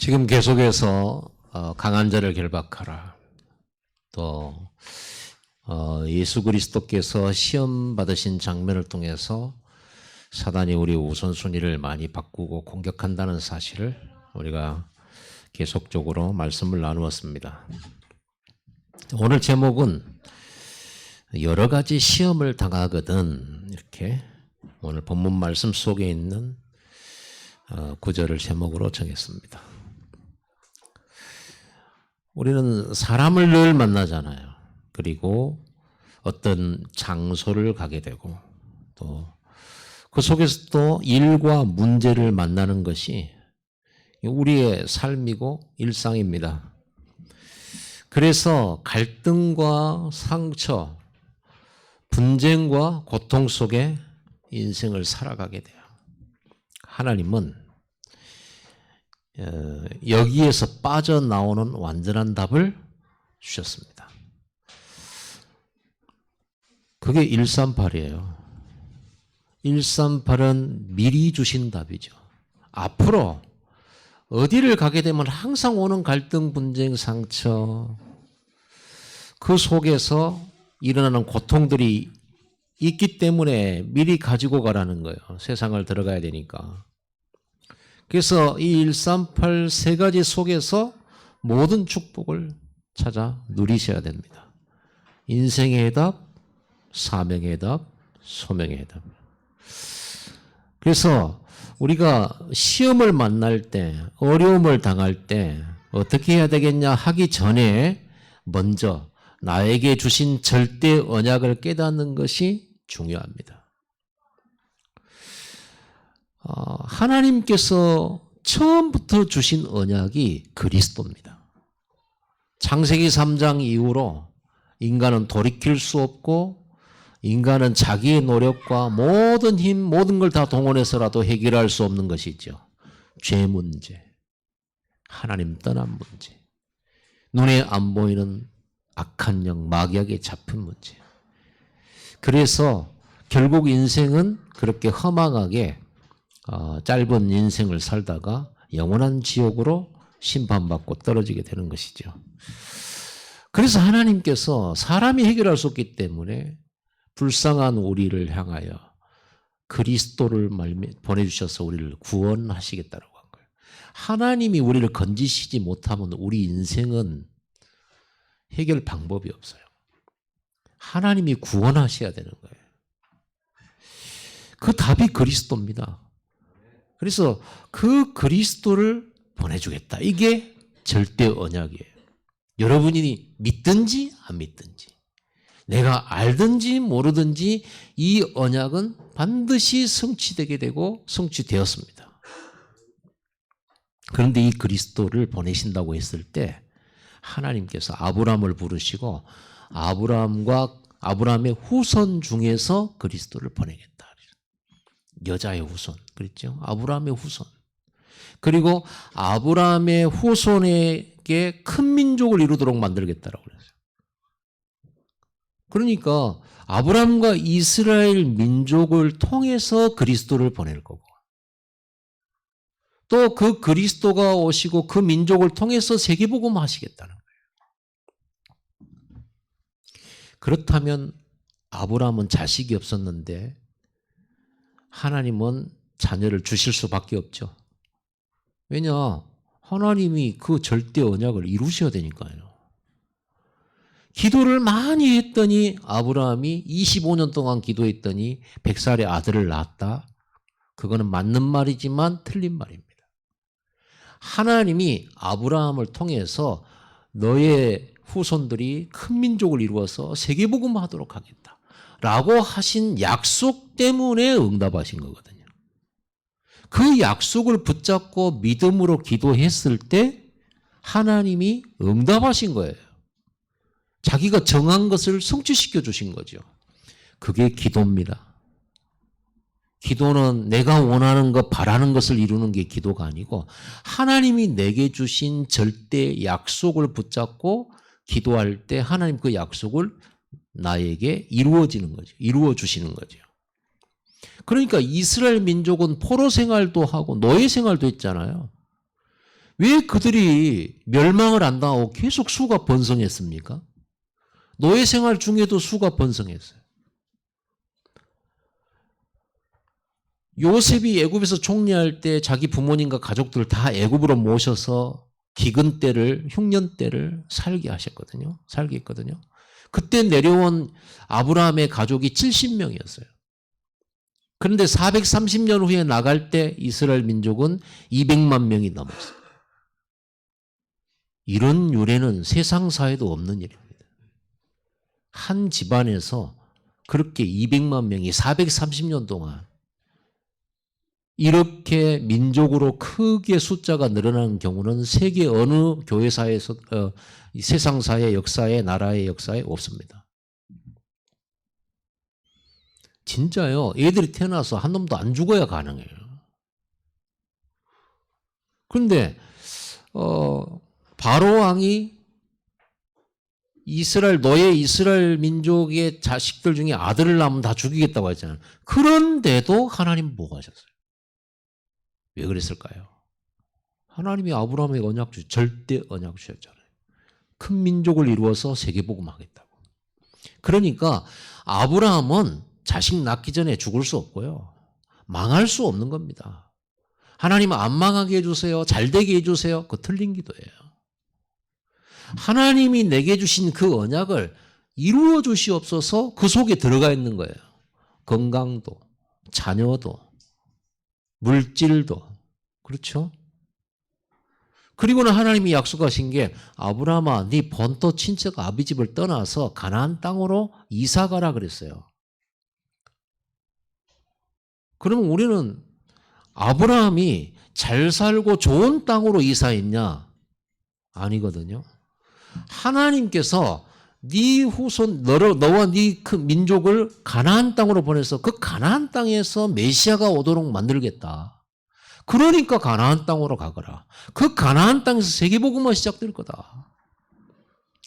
지금 계속해서 강한 자를 결박하라. 또 예수 그리스도께서 시험 받으신 장면을 통해서 사단이 우리 우선순위를 많이 바꾸고 공격한다는 사실을 우리가 계속적으로 말씀을 나누었습니다. 오늘 제목은 여러 가지 시험을 당하거든, 이렇게 오늘 본문 말씀 속에 있는 구절을 제목으로 정했습니다. 우리는 사람을 늘 만나잖아요. 그리고 어떤 장소를 가게 되고 또 그 속에서 또 일과 문제를 만나는 것이 우리의 삶이고 일상입니다. 그래서 갈등과 상처, 분쟁과 고통 속에 인생을 살아가게 돼요. 하나님은 여기에서 빠져나오는 완전한 답을 주셨습니다. 그게 138이에요. 138은 미리 주신 답이죠. 앞으로 어디를 가게 되면 항상 오는 갈등, 분쟁, 상처, 그 속에서 일어나는 고통들이 있기 때문에 미리 가지고 가라는 거예요. 세상을 들어가야 되니까. 그래서 이 138 세 가지 속에서 모든 축복을 찾아 누리셔야 됩니다. 인생의 답, 사명의 답, 소명의 답. 그래서 우리가 시험을 만날 때, 어려움을 당할 때 어떻게 해야 되겠냐 하기 전에 먼저 나에게 주신 절대 언약을 깨닫는 것이 중요합니다. 하나님께서 처음부터 주신 언약이 그리스도입니다. 창세기 3장 이후로 인간은 돌이킬 수 없고 인간은 자기의 노력과 모든 힘, 모든 걸 다 동원해서라도 해결할 수 없는 것이죠. 죄 문제, 하나님 떠난 문제, 눈에 안 보이는 악한 영, 마귀에게 잡힌 문제. 그래서 결국 인생은 그렇게 허망하게 짧은 인생을 살다가 영원한 지옥으로 심판받고 떨어지게 되는 것이죠. 그래서 하나님께서 사람이 해결할 수 없기 때문에 불쌍한 우리를 향하여 그리스도를 보내주셔서 우리를 구원하시겠다고 한 거예요. 하나님이 우리를 건지시지 못하면 우리 인생은 해결 방법이 없어요. 하나님이 구원하셔야 되는 거예요. 그 답이 그리스도입니다. 그래서 그 그리스도를 보내주겠다. 이게 절대 언약이에요. 여러분이 믿든지 안 믿든지, 내가 알든지 모르든지 이 언약은 반드시 성취되게 되고 성취되었습니다. 그런데 이 그리스도를 보내신다고 했을 때 하나님께서 아브라함을 부르시고 아브라함의 후손 중에서 그리스도를 보내겠다. 여자의 후손, 그랬죠? 아브라함의 후손. 그리고 아브라함의 후손에게 큰 민족을 이루도록 만들겠다라고 그랬어요. 그러니까 아브라함과 이스라엘 민족을 통해서 그리스도를 보낼 거고, 또 그 그리스도가 오시고 그 민족을 통해서 세계복음 하시겠다는 거예요. 그렇다면 아브라함은 자식이 없었는데 하나님은 자녀를 주실 수밖에 없죠. 왜냐? 하나님이 그 절대 언약을 이루셔야 되니까요. 기도를 많이 했더니 아브라함이 25년 동안 기도했더니 100살의 아들을 낳았다. 그거는 맞는 말이지만 틀린 말입니다. 하나님이 아브라함을 통해서 너의 후손들이 큰 민족을 이루어서 세계복음하도록 하겠다 라고 하신 약속 때문에 응답하신 거거든요. 그 약속을 붙잡고 믿음으로 기도했을 때 하나님이 응답하신 거예요. 자기가 정한 것을 성취시켜 주신 거죠. 그게 기도입니다. 기도는 내가 원하는 것, 바라는 것을 이루는 게 기도가 아니고 하나님이 내게 주신 절대 약속을 붙잡고 기도할 때 하나님 그 약속을 나에게 이루어지는 거죠. 이루어 주시는 거죠. 그러니까 이스라엘 민족은 포로 생활도 하고 노예 생활도 했잖아요. 왜 그들이 멸망을 안 당하고 계속 수가 번성했습니까? 노예 생활 중에도 수가 번성했어요. 요셉이 애굽에서 총리할 때 자기 부모님과 가족들 다 애굽으로 모셔서 기근 때를, 흉년 때를 살게 하셨거든요. 살게 했거든요. 그때 내려온 아브라함의 가족이 70명이었어요. 그런데 430년 후에 나갈 때 이스라엘 민족은 200만 명이 넘었어요. 이런 유래는 세상사에도 없는 일입니다. 한 집안에서 그렇게 200만 명이 430년 동안 이렇게 민족으로 크게 숫자가 늘어나는 경우는 세계 어느 교회사에서 세상사의 역사에 나라의 역사에 없습니다. 진짜요. 애들이 태어나서 한 놈도 안 죽어야 가능해요. 그런데 바로 왕이 노예 이스라엘 민족의 자식들 중에 아들을 낳으면 다 죽이겠다고 했잖아요. 그런데도 하나님 뭐가 하셨어요? 왜 그랬을까요? 하나님이 아브라함에게 언약 절대 언약 주셨잖아요. 큰 민족을 이루어서 세계복음하겠다고. 그러니까 아브라함은 자식 낳기 전에 죽을 수 없고요. 망할 수 없는 겁니다. 하나님은 안 망하게 해주세요. 잘 되게 해주세요. 그거 틀린 기도예요. 하나님이 내게 주신 그 언약을 이루어 주시옵소서 그 속에 들어가 있는 거예요. 건강도, 자녀도, 물질도. 그렇죠? 그리고는 하나님이 약속하신 게 아브라함아 네 본토 친척 아비 집을 떠나서 가나안 땅으로 이사 가라 그랬어요. 그러면 우리는 아브라함이 잘 살고 좋은 땅으로 이사했냐? 아니거든요. 하나님께서 네 후손 너와 네 그 민족을 가나안 땅으로 보내서 그 가나안 땅에서 메시아가 오도록 만들겠다. 그러니까 가나안 땅으로 가거라. 그 가나안 땅에서 세계복음화 시작될 거다.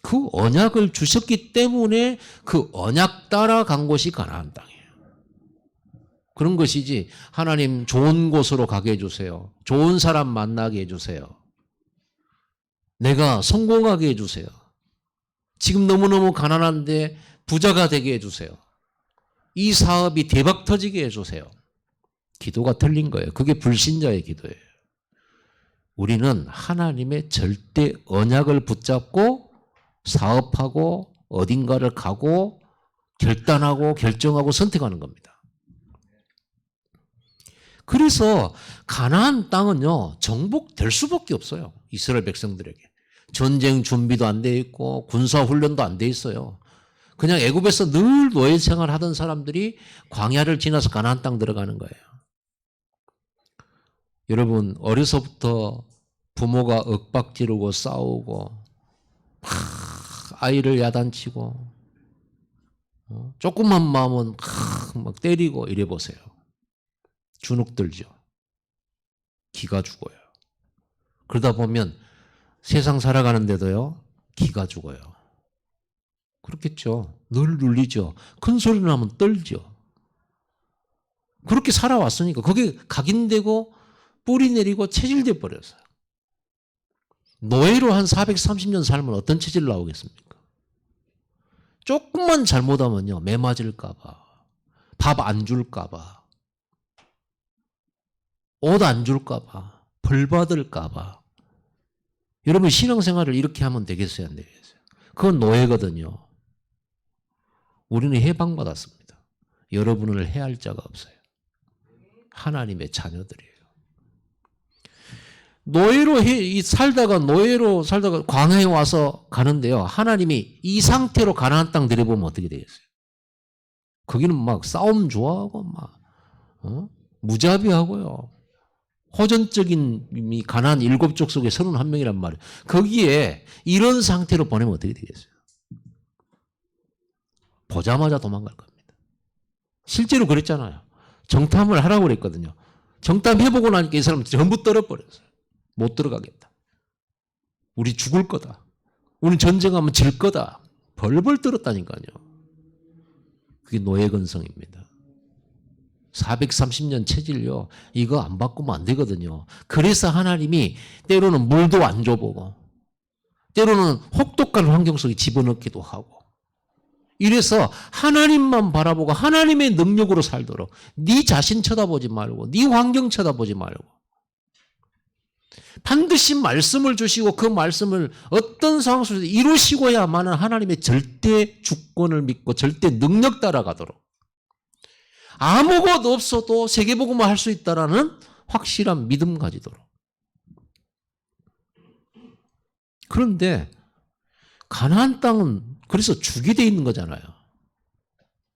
그 언약을 주셨기 때문에 그 언약 따라 간 곳이 가나안 땅이에요. 그런 것이지 하나님 좋은 곳으로 가게 해주세요. 좋은 사람 만나게 해주세요. 내가 성공하게 해주세요. 지금 너무너무 가난한데 부자가 되게 해주세요. 이 사업이 대박 터지게 해주세요. 기도가 틀린 거예요. 그게 불신자의 기도예요. 우리는 하나님의 절대 언약을 붙잡고 사업하고 어딘가를 가고 결단하고 결정하고 선택하는 겁니다. 그래서 가나안 땅은요 정복될 수밖에 없어요. 이스라엘 백성들에게. 전쟁 준비도 안 돼 있고 군사 훈련도 안 돼 있어요. 그냥 애굽에서 늘 노예 생활하던 사람들이 광야를 지나서 가나안 땅 들어가는 거예요. 여러분 어려서부터 부모가 윽박지르고 싸우고 아이를 야단치고 조금만 마음은 막 때리고 이래 보세요. 주눅 들죠. 기가 죽어요. 그러다 보면 세상 살아가는데도요 기가 죽어요. 그렇겠죠. 늘 눌리죠. 큰 소리 나면 떨죠. 그렇게 살아왔으니까 거기에 각인되고 뿌리 내리고 체질돼 버렸어요. 노예로 한 430년 살면 어떤 체질 나오겠습니까? 조금만 잘못하면요 매 맞을까 봐, 밥 안 줄까 봐, 옷 안 줄까 봐, 벌 받을까 봐. 여러분 신앙생활을 이렇게 하면 되겠어요 안 되겠어요? 그건 노예거든요. 우리는 해방받았습니다. 여러분을 해할 자가 없어요. 하나님의 자녀들이에요. 노예로 살다가 광야에 와서 가는데요. 하나님이 이 상태로 가나안 땅 들여보면 어떻게 되겠어요? 거기는 막 싸움 좋아하고 막 무자비하고요. 호전적인 가나안 7족 속에 31명이란 말이에요. 거기에 이런 상태로 보내면 어떻게 되겠어요? 보자마자 도망갈 겁니다. 실제로 그랬잖아요. 정탐을 하라고 그랬거든요. 정탐해보고 나니까 이 사람 전부 떨어버렸어요. 못 들어가겠다. 우리 죽을 거다. 우리 전쟁하면 질 거다. 벌벌 떨었다니까요. 그게 노예 근성입니다. 430년 체질요. 이거 안 바꾸면 안 되거든요. 그래서 하나님이 때로는 물도 안 줘보고 때로는 혹독한 환경 속에 집어넣기도 하고 이래서 하나님만 바라보고 하나님의 능력으로 살도록 네 자신 쳐다보지 말고 네 환경 쳐다보지 말고 반드시 말씀을 주시고 그 말씀을 어떤 상황 속에서 이루시고야만 하나님의 절대 주권을 믿고 절대 능력 따라가도록 아무것도 없어도 세계복음을 할 수 있다라는 확실한 믿음 가지도록. 그런데 가나안 땅은 그래서 주게 돼 있는 거잖아요.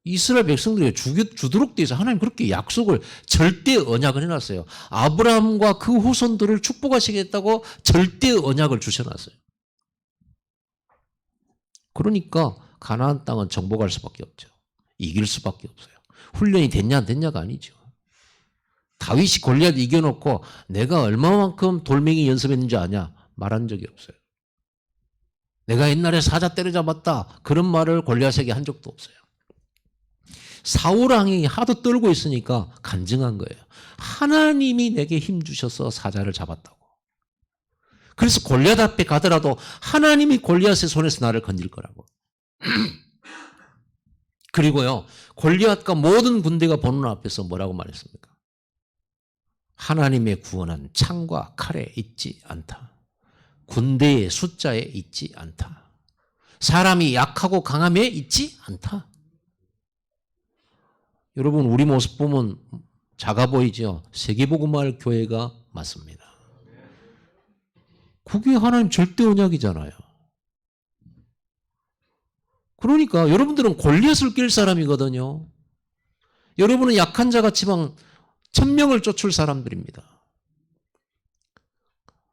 이스라엘 백성들이 주도록 돼 있어. 하나님 그렇게 약속을 절대 언약을 해놨어요. 아브라함과 그 후손들을 축복하시겠다고 절대 언약을 주셔놨어요. 그러니까 가나안 땅은 정복할 수밖에 없죠. 이길 수밖에 없어요. 훈련이 됐냐 안 됐냐가 아니죠. 다윗이 골리앗 이겨놓고 내가 얼마만큼 돌멩이 연습했는지 아냐? 말한 적이 없어요. 내가 옛날에 사자 때려잡았다. 그런 말을 골리앗에게 한 적도 없어요. 사울 왕이 하도 떨고 있으니까 간증한 거예요. 하나님이 내게 힘 주셔서 사자를 잡았다고. 그래서 골리앗 앞에 가더라도 하나님이 골리앗의 손에서 나를 건질 거라고. 그리고요. 골리앗과 모든 군대가 보는 앞에서 뭐라고 말했습니까? 하나님의 구원은 창과 칼에 있지 않다. 군대의 숫자에 있지 않다. 사람이 약하고 강함에 있지 않다. 여러분 우리 모습 보면 작아 보이죠? 세계복음할 교회가 맞습니다. 그게 하나님 절대 언약이잖아요. 그러니까 여러분들은 골리앗을 깰 사람이거든요. 여러분은 약한 자 같지만 1000명을 쫓을 사람들입니다.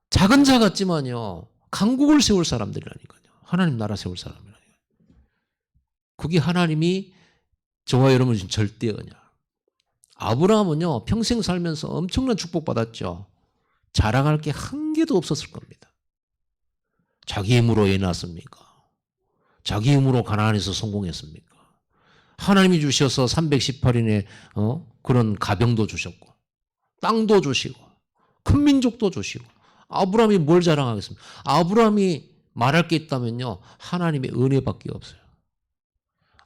작은 자 같지만요. 강국을 세울 사람들이라니까요. 하나님 나라 세울 사람이라니까요. 그게 하나님이 저와 여러분 지금 절대 언약. 아브라함은요. 평생 살면서 엄청난 축복받았죠. 자랑할 게 한 개도 없었을 겁니다. 자기 힘으로 애 낳았습니까? 자기 힘으로 가나안에서 성공했습니까? 하나님이 주셔서 318인의 그런 가병도 주셨고 땅도 주시고 큰 민족도 주시고 아브라함이 뭘 자랑하겠습니까? 아브라함이 말할 게 있다면요. 하나님의 은혜밖에 없어요.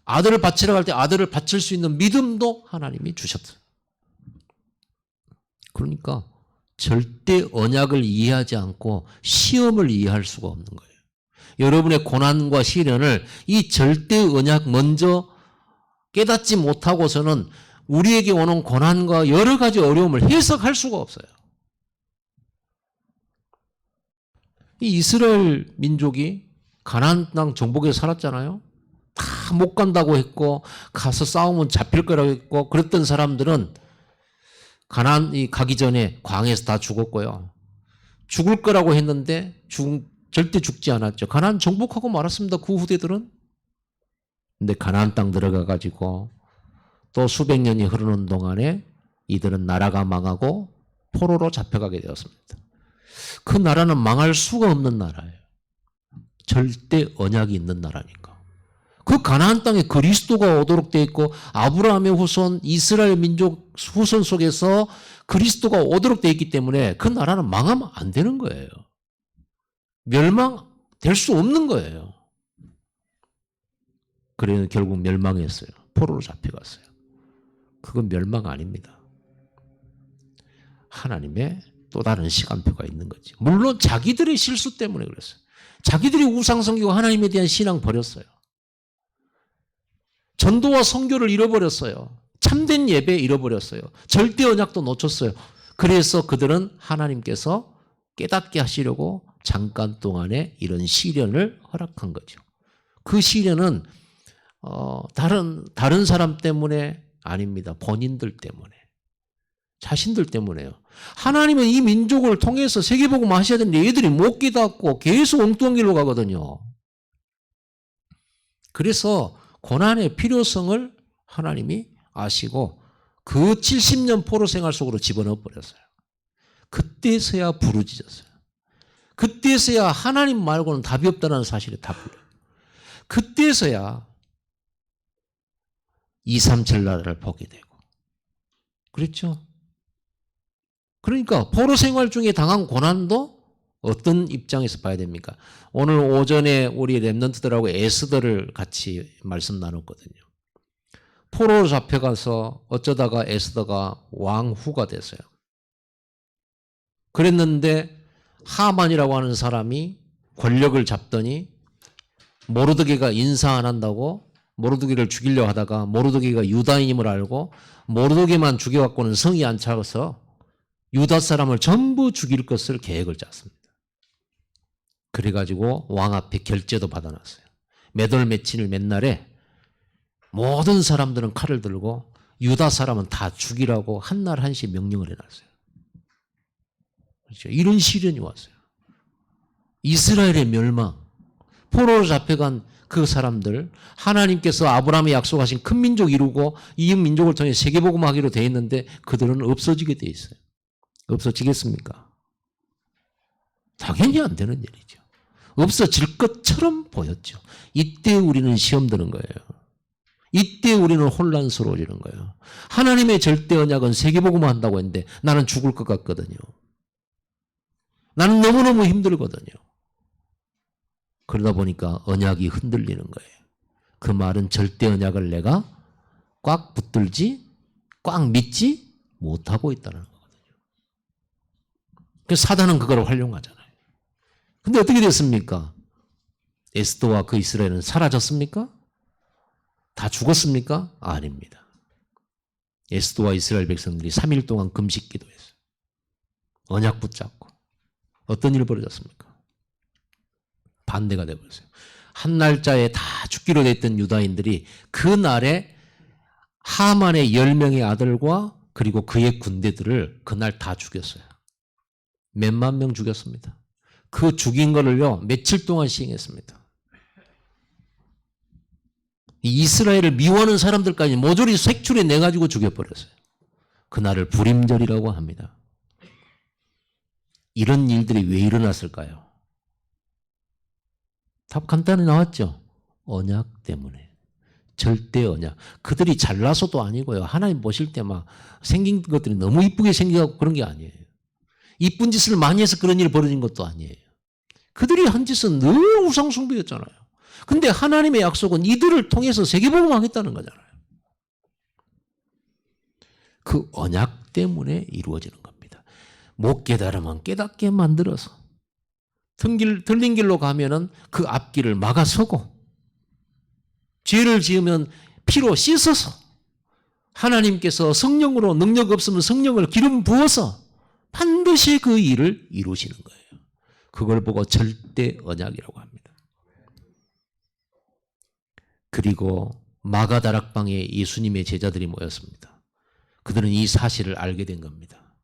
아들을 바치러 갈 때 아들을 바칠 수 있는 믿음도 하나님이 주셨어요. 그러니까 절대 언약을 이해하지 않고 시험을 이해할 수가 없는 거예요. 여러분의 고난과 시련을 이 절대 언약 먼저 깨닫지 못하고서는 우리에게 오는 고난과 여러 가지 어려움을 해석할 수가 없어요. 이 이스라엘 민족이 가나안 땅 정복에 살았잖아요. 다 못 간다고 했고 가서 싸우면 잡힐 거라고 했고 그랬던 사람들은 가나안이 가기 전에 광야에서 다 죽었고요. 죽을 거라고 했는데 절대 죽지 않았죠. 가나안 정복하고 말았습니다. 그 후대들은. 근데 가나안 땅 들어가 가지고 또 수백 년이 흐르는 동안에 이들은 나라가 망하고 포로로 잡혀가게 되었습니다. 그 나라는 망할 수가 없는 나라예요. 절대 언약이 있는 나라니까. 그 가나안 땅에 그리스도가 오도록 되어 있고 아브라함의 후손 이스라엘 민족 후손 속에서 그리스도가 오도록 되어 있기 때문에 그 나라는 망하면 안 되는 거예요. 멸망될 수 없는 거예요. 그래서 결국 멸망했어요. 포로로 잡혀갔어요. 그건 멸망 아닙니다. 하나님의 또 다른 시간표가 있는 거지. 물론 자기들의 실수 때문에 그랬어요. 자기들이 우상 섬기고 하나님에 대한 신앙 버렸어요. 전도와 선교를 잃어버렸어요. 참된 예배 잃어버렸어요. 절대 언약도 놓쳤어요. 그래서 그들은 하나님께서 깨닫게 하시려고 잠깐 동안에 이런 시련을 허락한 거죠. 그 시련은 다른 사람 때문에 아닙니다. 본인들 때문에. 자신들 때문에요. 하나님은 이 민족을 통해서 세계복음 하셔야 되는데 얘들이 못 깨닫고 계속 엉뚱한 길로 가거든요. 그래서 고난의 필요성을 하나님이 아시고 그 70년 포로 생활 속으로 집어넣어 버렸어요. 그때서야 부르짖었어요. 그때서야 하나님 말고는 답이 없다는 사실에 답을. 그때서야 237 나라를 보게 되고 그렇죠? 그러니까 포로 생활 중에 당한 고난도 어떤 입장에서 봐야 됩니까? 오늘 오전에 우리 랩런트들하고 에스더를 같이 말씀 나눴거든요. 포로로 잡혀가서 어쩌다가 에스더가 왕후가 됐어요. 그랬는데 하만이라고 하는 사람이 권력을 잡더니 모르드게가 인사 안 한다고 모르드게를 죽이려 하다가 모르드게가 유다인임을 알고 모르드게만 죽여갖고는 성이 안 차서 유다 사람을 전부 죽일 것을 계획을 짰습니다. 그래가지고 왕 앞에 결제도 받아놨어요. 몇 월 며칠 맨날에 모든 사람들은 칼을 들고 유다 사람은 다 죽이라고 한날 한시 명령을 해놨어요. 그렇죠? 이런 시련이 왔어요. 이스라엘의 멸망, 포로로 잡혀간 그 사람들, 하나님께서 아브라함에 약속하신 큰 민족 이루고 이 민족을 통해 세계복음하기로 돼 있는데 그들은 없어지게 돼 있어요. 없어지겠습니까? 당연히 안 되는 일이죠. 없어질 것처럼 보였죠. 이때 우리는 시험 드는 거예요. 이때 우리는 혼란스러워지는 거예요. 하나님의 절대 언약은 세계복음화 한다고 했는데 나는 죽을 것 같거든요. 나는 너무너무 힘들거든요. 그러다 보니까 언약이 흔들리는 거예요. 그 말은 절대 언약을 내가 꽉 붙들지, 꽉 믿지 못하고 있다는 거거든요. 그래서 사단은 그걸 활용하잖아요. 근데 어떻게 됐습니까? 에스더와 그 이스라엘은 사라졌습니까? 다 죽었습니까? 아닙니다. 에스더와 이스라엘 백성들이 3일 동안 금식 기도했어요. 언약 붙잡고. 어떤 일이 벌어졌습니까? 반대가 되어버렸어요. 한 날짜에 다 죽기로 됐던 유다인들이 그 날에 하만의 10명의 아들과 그리고 그의 군대들을 그날 다 죽였어요. 몇만 명 죽였습니다. 그 죽인 거를요 며칠 동안 시행했습니다. 이스라엘을 미워하는 사람들까지 모조리 색출해 내가지고 죽여버렸어요. 그날을 불임절이라고 합니다. 이런 일들이 왜 일어났을까요? 답 간단히 나왔죠. 언약 때문에. 절대 언약. 그들이 잘나서도 아니고요. 하나님 보실 때 막 생긴 것들이 너무 이쁘게 생겨서 그런 게 아니에요. 이쁜 짓을 많이 해서 그런 일이 벌어진 것도 아니에요. 그들이 한 짓은 늘 우상숭배였잖아요. 근데 하나님의 약속은 이들을 통해서 세계복음하겠다는 거잖아요. 그 언약 때문에 이루어지는 겁니다. 못 깨달으면 깨닫게 만들어서 틀린 길로 가면은 그 앞길을 막아서고 죄를 지으면 피로 씻어서 하나님께서 성령으로 능력 없으면 성령을 기름 부어서 반드시 그 일을 이루시는 거예요. 그걸 보고 절대 언약이라고 합니다. 그리고 마가다락방에 예수님의 제자들이 모였습니다. 그들은 이 사실을 알게 된 겁니다.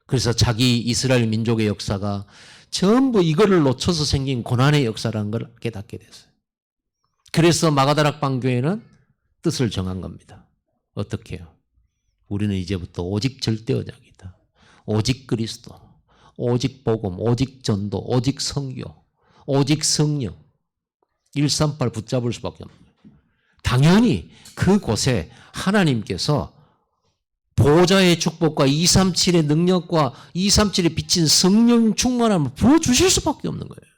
그래서 자기 이스라엘 민족의 역사가 전부 이거를 놓쳐서 생긴 고난의 역사라는 걸 깨닫게 됐어요. 그래서 마가다락방 교회는 뜻을 정한 겁니다. 어떻게 해요? 우리는 이제부터 오직 절대 언약이다. 오직 그리스도, 오직 복음, 오직 전도, 오직 성교, 오직 성령. 138 붙잡을 수밖에 없는 거예요. 당연히 그곳에 하나님께서 보호자의 축복과 237의 능력과 237에 비친 성령 충만함을 부어주실 수밖에 없는 거예요.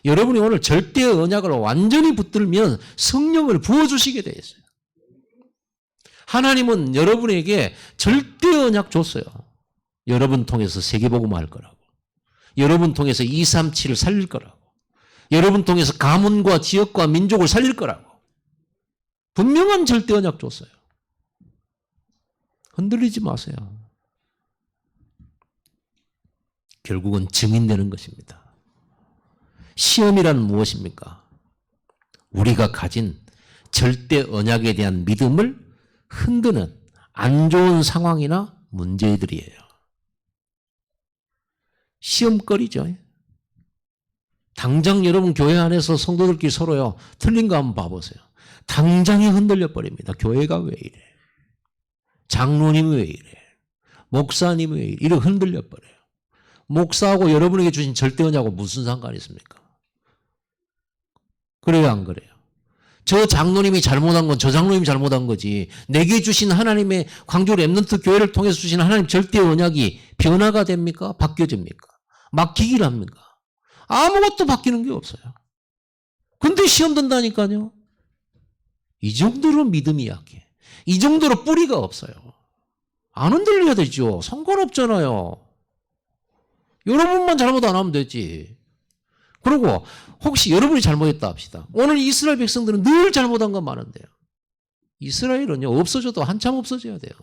여러분이 오늘 절대 언약을 완전히 붙들면 성령을 부어주시게 되어 있어요. 하나님은 여러분에게 절대 언약 줬어요. 여러분 통해서 세계복음 할 거라고. 여러분 통해서 237을 살릴 거라고. 여러분 통해서 가문과 지역과 민족을 살릴 거라고. 분명한 절대 언약 줬어요. 흔들리지 마세요. 결국은 증인되는 것입니다. 시험이란 무엇입니까? 우리가 가진 절대 언약에 대한 믿음을 흔드는 안 좋은 상황이나 문제들이에요. 시험거리죠. 당장 여러분 교회 안에서 성도들끼리 서로요 틀린 거 한번 봐보세요. 당장에 흔들려 버립니다. 교회가 왜 이래? 장로님이 왜 이래? 목사님이 왜 이래? 이렇게 흔들려 버려요. 목사하고 여러분에게 주신 절대 언약하고 무슨 상관이 있습니까? 그래요, 안 그래요? 저 장로님이 잘못한 건 저 장로님이 잘못한 거지. 내게 주신 하나님의 광주 렘넌트 교회를 통해서 주신 하나님 절대 언약이 변화가 됩니까? 바뀌어집니까? 맡기기를 합니까? 아무것도 바뀌는 게 없어요. 근데 시험 든다니까요. 이 정도로 믿음이 약해. 이 정도로 뿌리가 없어요. 안 흔들려야 되죠. 상관없잖아요. 여러분만 잘못 안 하면 되지. 그리고 혹시 여러분이 잘못했다 합시다. 오늘 이스라엘 백성들은 늘 잘못한 건 많은데요. 이스라엘은요, 없어져도 한참 없어져야 돼요.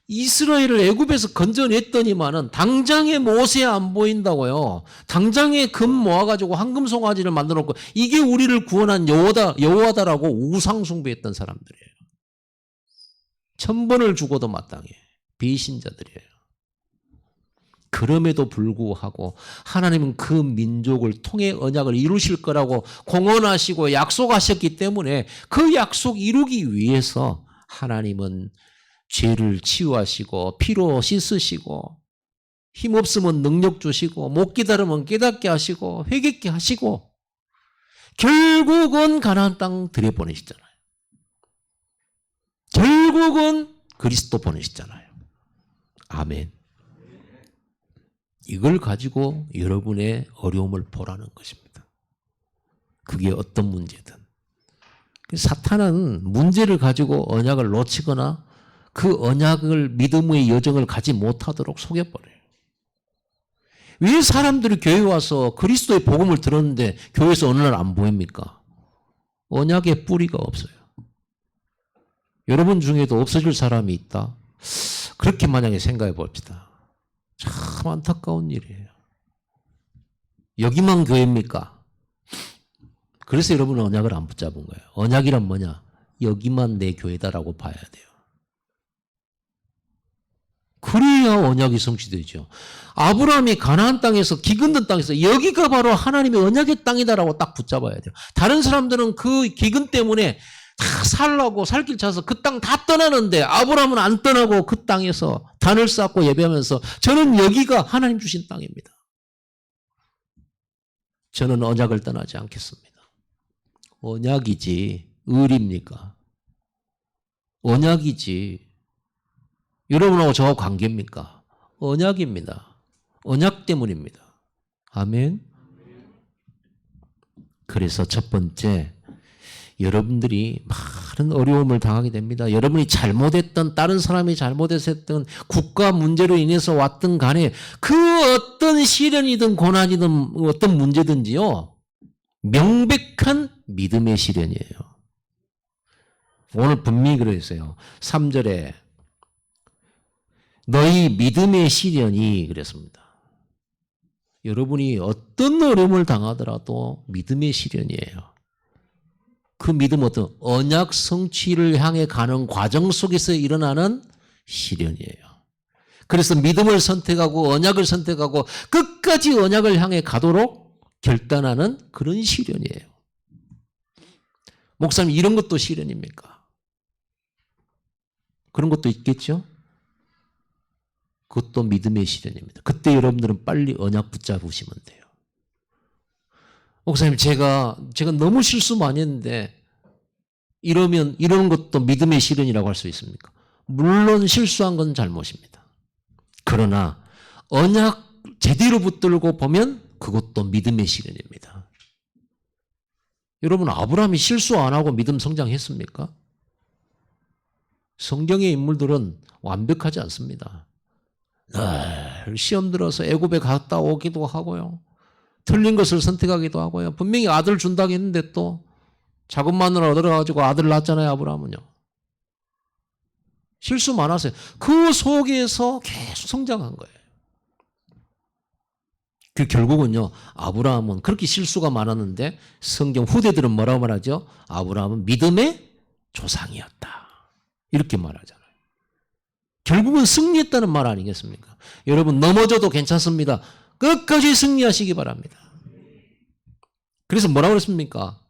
이스라엘을 애굽에서 건져냈더니만은 당장에 모세 안 보인다고요. 당장에 금 모아가지고 황금 송아지를 만들어 놓고 이게 우리를 구원한 여호와다라고 우상 숭배했던 사람들이에요. 1000번을 죽어도 마땅해. 배신자들이에요. 그럼에도 불구하고 하나님은 그 민족을 통해 언약을 이루실 거라고 공언하시고 약속하셨기 때문에 그 약속 이루기 위해서 하나님은 죄를 치유하시고 피로 씻으시고 힘없으면 능력 주시고 못 깨달으면 깨닫게 하시고 회개케 하시고 결국은 가나안 땅 들여보내시잖아요. 결국은 그리스도 보내시잖아요. 아멘. 이걸 가지고 여러분의 어려움을 보라는 것입니다. 그게 어떤 문제든. 사탄은 문제를 가지고 언약을 놓치거나 그 언약을 믿음의 여정을 가지 못하도록 속여버려요. 왜 사람들이 교회에 와서 그리스도의 복음을 들었는데 교회에서 어느 날 안 보입니까? 언약의 뿌리가 없어요. 여러분 중에도 없어질 사람이 있다. 그렇게 만약에 생각해 봅시다. 참 안타까운 일이에요. 여기만 교회입니까? 그래서 여러분은 언약을 안 붙잡은 거예요. 언약이란 뭐냐? 여기만 내 교회다라고 봐야 돼요. 그래야 언약이 성취되죠. 아브라함이 가나안 땅에서 기근던 땅에서 여기가 바로 하나님의 언약의 땅이다라고 딱 붙잡아야 돼요. 다른 사람들은 그 기근 때문에 다 살라고 살길 찾아서 그 땅 다 떠나는데 아브라함은 안 떠나고 그 땅에서 단을 쌓고 예배하면서 저는 여기가 하나님 주신 땅입니다. 저는 언약을 떠나지 않겠습니다. 언약이지 의리입니까? 언약이지 여러분하고 저하고 관계입니까? 언약입니다. 언약 때문입니다. 아멘. 그래서 첫 번째 여러분들이 많은 어려움을 당하게 됩니다. 여러분이 잘못했던 다른 사람이 잘못했던 국가 문제로 인해서 왔던 간에 그 어떤 시련이든 고난이든 어떤 문제든지요. 명백한 믿음의 시련이에요. 오늘 분명히 그랬어요. 3절에 너희 믿음의 시련이 그랬습니다. 여러분이 어떤 어려움을 당하더라도 믿음의 시련이에요. 그 믿음은 어떤 언약 성취를 향해 가는 과정 속에서 일어나는 시련이에요. 그래서 믿음을 선택하고 언약을 선택하고 끝까지 언약을 향해 가도록 결단하는 그런 시련이에요. 목사님 이런 것도 시련입니까? 그런 것도 있겠죠? 그것도 믿음의 시련입니다. 그때 여러분들은 빨리 언약 붙잡으시면 돼요. 목사님 제가 너무 실수 많이 했는데 이러면 이런 것도 믿음의 시련이라고 할 수 있습니까? 물론 실수한 건 잘못입니다. 그러나 언약 제대로 붙들고 보면 그것도 믿음의 시련입니다. 여러분 아브라함이 실수 안 하고 믿음 성장했습니까? 성경의 인물들은 완벽하지 않습니다. 시험 들어서 애굽에 갔다 오기도 하고요. 틀린 것을 선택하기도 하고요. 분명히 아들 준다고 했는데 또 자금 마누라 얻어가지고 아들 낳았잖아요. 아브라함은요. 실수 많았어요. 그 속에서 계속 성장한 거예요. 그 결국은요. 아브라함은 그렇게 실수가 많았는데 성경 후대들은 뭐라고 말하죠? 아브라함은 믿음의 조상이었다. 이렇게 말하잖아요. 결국은 승리했다는 말 아니겠습니까? 여러분 넘어져도 괜찮습니다. 끝까지 승리하시기 바랍니다. 그래서 뭐라고 그랬습니까?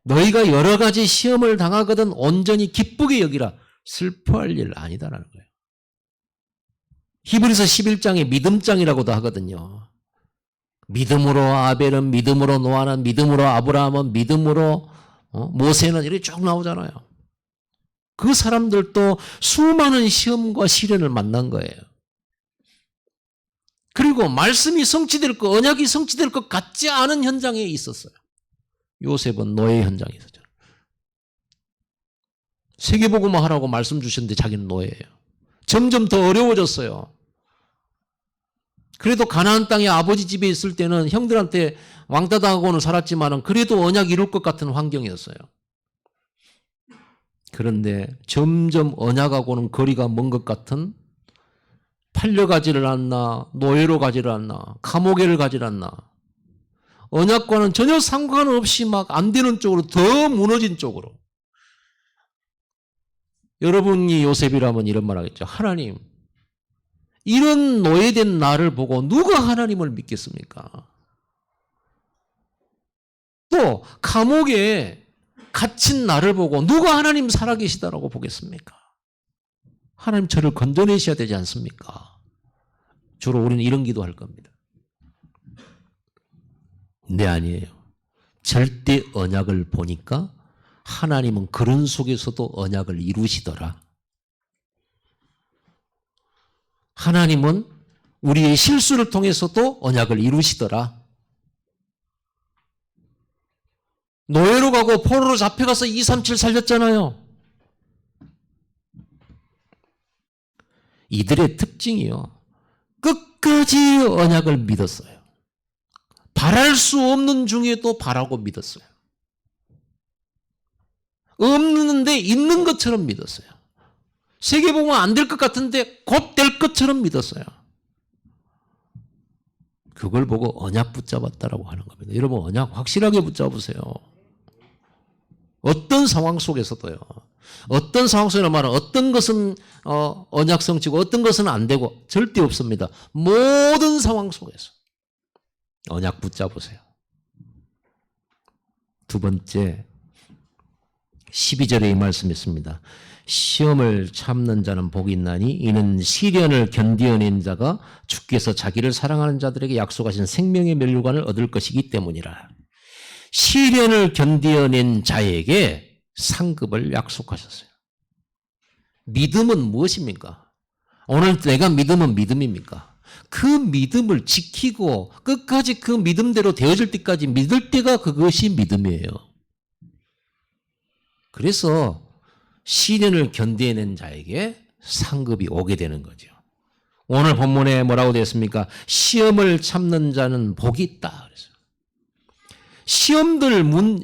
너희가 여러 가지 시험을 당하거든 온전히 기쁘게 여기라. 슬퍼할 일 아니다라는 거예요. 히브리서 11장에 믿음장이라고도 하거든요. 믿음으로 아벨은, 믿음으로 노아는, 믿음으로 아브라함은, 믿음으로 모세는 이렇게 쭉 나오잖아요. 그 사람들도 수많은 시험과 시련을 만난 거예요. 그리고 말씀이 성취될 것, 언약이 성취될 것 같지 않은 현장에 있었어요. 요셉은 노예 현장에 있었죠. 세계복음화 하라고 말씀 주셨는데 자기는 노예예요. 점점 더 어려워졌어요. 그래도 가나안 땅에 아버지 집에 있을 때는 형들한테 왕따 당하고는 살았지만 그래도 언약 이룰 것 같은 환경이었어요. 그런데 점점 언약하고는 거리가 먼 것 같은, 팔려가지를 않나, 노예로 가지를 않나, 감옥에를 가지를 않나, 언약과는 전혀 상관없이 막 안 되는 쪽으로, 더 무너진 쪽으로. 여러분이 요셉이라면 이런 말 하겠죠. 하나님, 이런 노예된 나를 보고 누가 하나님을 믿겠습니까? 또 감옥에 갇힌 나를 보고 누가 하나님 살아계시다라고 보겠습니까? 하나님 저를 건져내셔야 되지 않습니까? 주로 우리는 이런 기도할 겁니다. 네, 아니에요. 절대 언약을 보니까 하나님은 그런 속에서도 언약을 이루시더라. 하나님은 우리의 실수를 통해서도 언약을 이루시더라. 노예로 가고 포로로 잡혀가서 237 살렸잖아요. 이들의 특징이요, 끝까지 언약을 믿었어요. 바랄 수 없는 중에도 바라고 믿었어요. 없는데 있는 것처럼 믿었어요. 세계복음은 안 될 것 같은데 곧 될 것처럼 믿었어요. 그걸 보고 언약 붙잡았다라고 하는 겁니다. 여러분, 언약 확실하게 붙잡으세요. 어떤 상황 속에서도요. 어떤 상황 속에서 말은 어떤 것은 언약 성취고 어떤 것은 안 되고 절대 없습니다. 모든 상황 속에서 언약 붙잡으세요. 두 번째, 12절에 이 말씀이 있습니다. 시험을 참는 자는 복이 있나니 이는 시련을 견디어낸 자가 주께서 자기를 사랑하는 자들에게 약속하신 생명의 면류관을 얻을 것이기 때문이라. 시련을 견디어낸 자에게 상급을 약속하셨어요. 믿음은 무엇입니까? 오늘 내가 믿음은 믿음입니까? 그 믿음을 지키고 끝까지 그 믿음대로 되어질 때까지 믿을 때가 그것이 믿음이에요. 그래서 시련을 견뎌낸 자에게 상급이 오게 되는 거죠. 오늘 본문에 뭐라고 되어 있습니까? 시험을 참는 자는 복이 있다. 그래서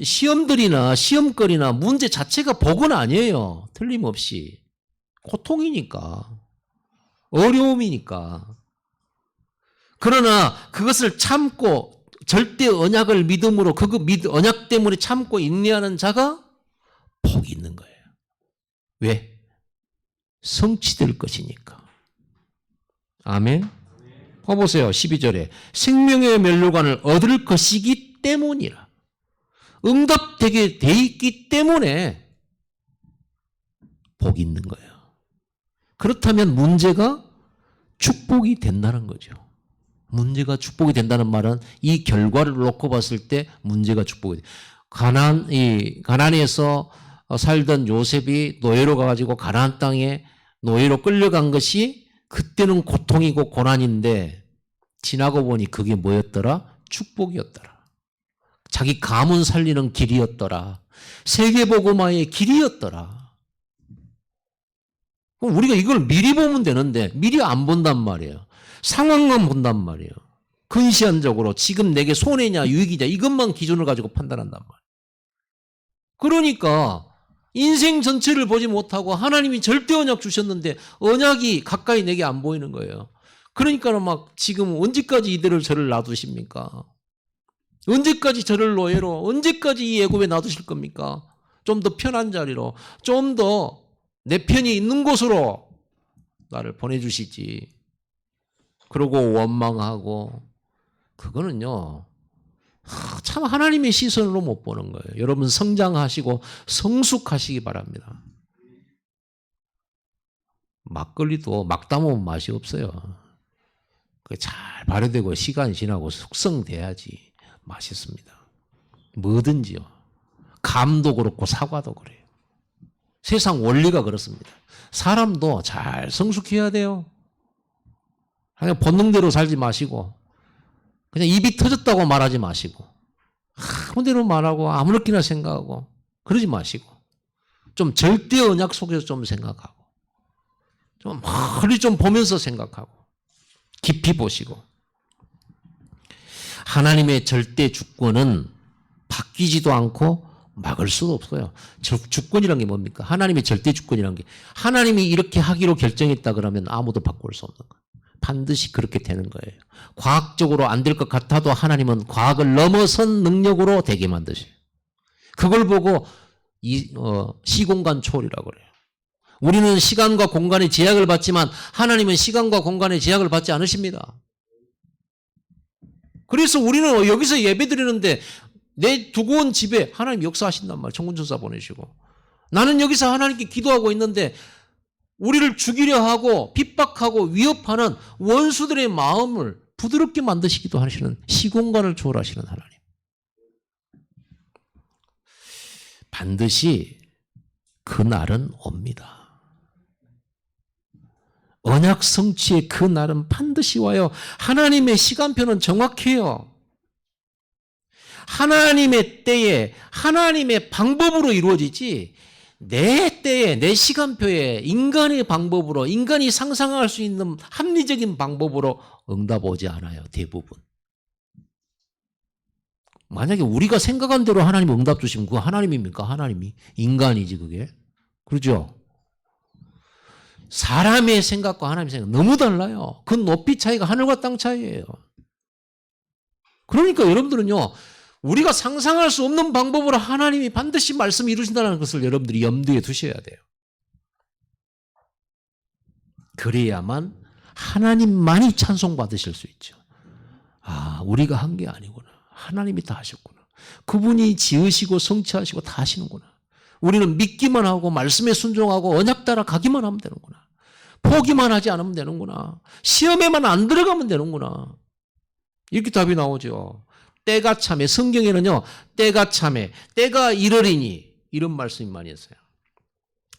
시험들이나 시험거리나 문제 자체가 복은 아니에요. 틀림없이. 고통이니까. 어려움이니까. 그러나 그것을 참고 절대 언약을 믿음으로 언약 때문에 참고 인내하는 자가 복이 있는 거예요. 왜? 성취될 것이니까. 아멘. 봐보세요. 12절에 생명의 면류관을 얻을 것이기 때문이라. 응답되게 돼 있기 때문에 복이 있는 거예요. 그렇다면 문제가 축복이 된다는 거죠. 문제가 축복이 된다는 말은 이 결과를 놓고 봤을 때 문제가 축복이 돼요. 가나안에서 살던 요셉이 노예로 가가지고 가나안 땅에 노예로 끌려간 것이 그때는 고통이고 고난인데 지나고 보니 그게 뭐였더라? 축복이었더라. 자기 가문 살리는 길이었더라. 세계복음화의 길이었더라. 그럼 우리가 이걸 미리 보면 되는데 미리 안 본단 말이에요. 상황만 본단 말이에요. 근시안적으로 지금 내게 손해냐 유익이냐 이것만 기준을 가지고 판단한단 말이에요. 그러니까 인생 전체를 보지 못하고 하나님이 절대 언약 주셨는데 언약이 가까이 내게 안 보이는 거예요. 그러니까 막 지금 언제까지 이들을 저를 놔두십니까? 언제까지 저를 노예로, 언제까지 이 애굽에 놔두실 겁니까? 좀 더 편한 자리로, 좀 더 내 편이 있는 곳으로 나를 보내주시지. 그러고 원망하고, 그거는요, 참 하나님의 시선으로 못 보는 거예요. 여러분 성장하시고 성숙하시기 바랍니다. 막걸리도 막 담으면 맛이 없어요. 그게 잘 발효되고 시간이 지나고 숙성돼야지 맛있습니다. 뭐든지요. 감도 그렇고 사과도 그래요. 세상 원리가 그렇습니다. 사람도 잘 성숙해야 돼요. 그냥 본능대로 살지 마시고 그냥 입이 터졌다고 말하지 마시고 아무데나 말하고 아무렇게나 생각하고 그러지 마시고 좀 절대 언약 속에서 좀 생각하고 좀 멀리 좀 보면서 생각하고 깊이 보시고 하나님의 절대 주권은 바뀌지도 않고 막을 수도 없어요. 주권이란 게 뭡니까? 하나님의 절대 주권이란 게 하나님이 이렇게 하기로 결정했다 그러면 아무도 바꿀 수 없는 거예요. 반드시 그렇게 되는 거예요. 과학적으로 안 될 것 같아도 하나님은 과학을 넘어선 능력으로 되게 만드셔요. 그걸 보고 시공간 초월이라고 그래요. 우리는 시간과 공간의 제약을 받지만 하나님은 시간과 공간의 제약을 받지 않으십니다. 그래서 우리는 여기서 예배드리는데 내 두고 온 집에 하나님 역사하신단 말이에요. 천군천사 보내시고. 나는 여기서 하나님께 기도하고 있는데 우리를 죽이려 하고 핍박하고 위협하는 원수들의 마음을 부드럽게 만드시기도 하시는 시공간을 초월하시는 하나님. 반드시 그 날은 옵니다. 언약 성취의 그 날은 반드시 와요. 하나님의 시간표는 정확해요. 하나님의 때에 하나님의 방법으로 이루어지지 내 때에 내 시간표에 인간의 방법으로 인간이 상상할 수 있는 합리적인 방법으로 응답 오지 않아요. 대부분. 만약에 우리가 생각한 대로 하나님 응답 주시면 그거 하나님입니까? 하나님이? 인간이지 그게. 그렇죠? 사람의 생각과 하나님의 생각 너무 달라요. 그 높이 차이가 하늘과 땅 차이예요. 그러니까 여러분들은요. 우리가 상상할 수 없는 방법으로 하나님이 반드시 말씀 이루신다는 것을 여러분들이 염두에 두셔야 돼요. 그래야만 하나님만이 찬송받으실 수 있죠. 아, 우리가 한 게 아니구나. 하나님이 다 하셨구나. 그분이 지으시고 성취하시고 다 하시는구나. 우리는 믿기만 하고 말씀에 순종하고 언약 따라 가기만 하면 되는구나. 포기만 하지 않으면 되는구나. 시험에만 안 들어가면 되는구나. 이렇게 답이 나오죠. 때가 참에 성경에는요. 때가 참에 때가 이르리니 이런 말씀이 많이 있어요.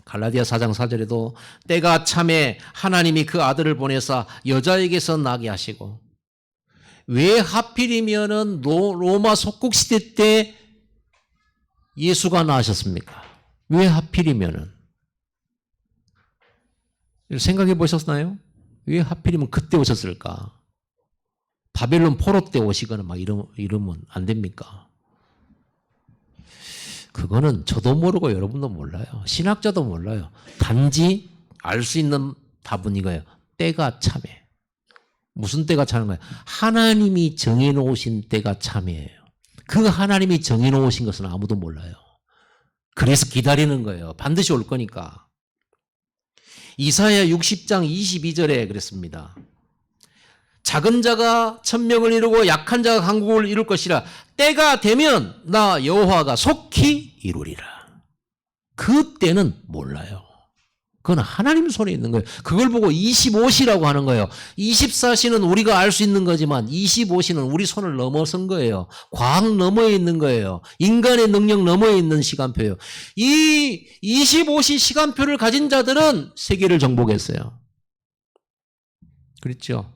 갈라디아 4장 4절에도 때가 참에 하나님이 그 아들을 보내사 여자에게서 나게 하시고 왜 하필이면은 로마 속국 시대 때 예수가 나으셨습니까? 왜 하필이면은? 생각해 보셨나요? 왜 하필이면 그때 오셨을까? 바벨론 포로 때 오시거나 막 이러면 안 됩니까? 그거는 저도 모르고 여러분도 몰라요. 신학자도 몰라요. 단지 알 수 있는 답은 이거예요. 때가 참해. 무슨 때가 참한 거예요? 하나님이 정해놓으신 때가 참이에요. 그 하나님이 정해놓으신 것은 아무도 몰라요. 그래서 기다리는 거예요. 반드시 올 거니까. 이사야 60장 22절에 그랬습니다. 작은 자가 천명을 이루고 약한 자가 강국을 이룰 것이라 때가 되면 나 여호와가 속히 이루리라. 그 때는 몰라요. 그건 하나님 손에 있는 거예요. 그걸 보고 25시라고 하는 거예요. 24시는 우리가 알 수 있는 거지만 25시는 우리 손을 넘어선 거예요. 과학 너머에 있는 거예요. 인간의 능력 너머에 있는 시간표예요. 이 25시 시간표를 가진 자들은 세계를 정복했어요. 그렇죠?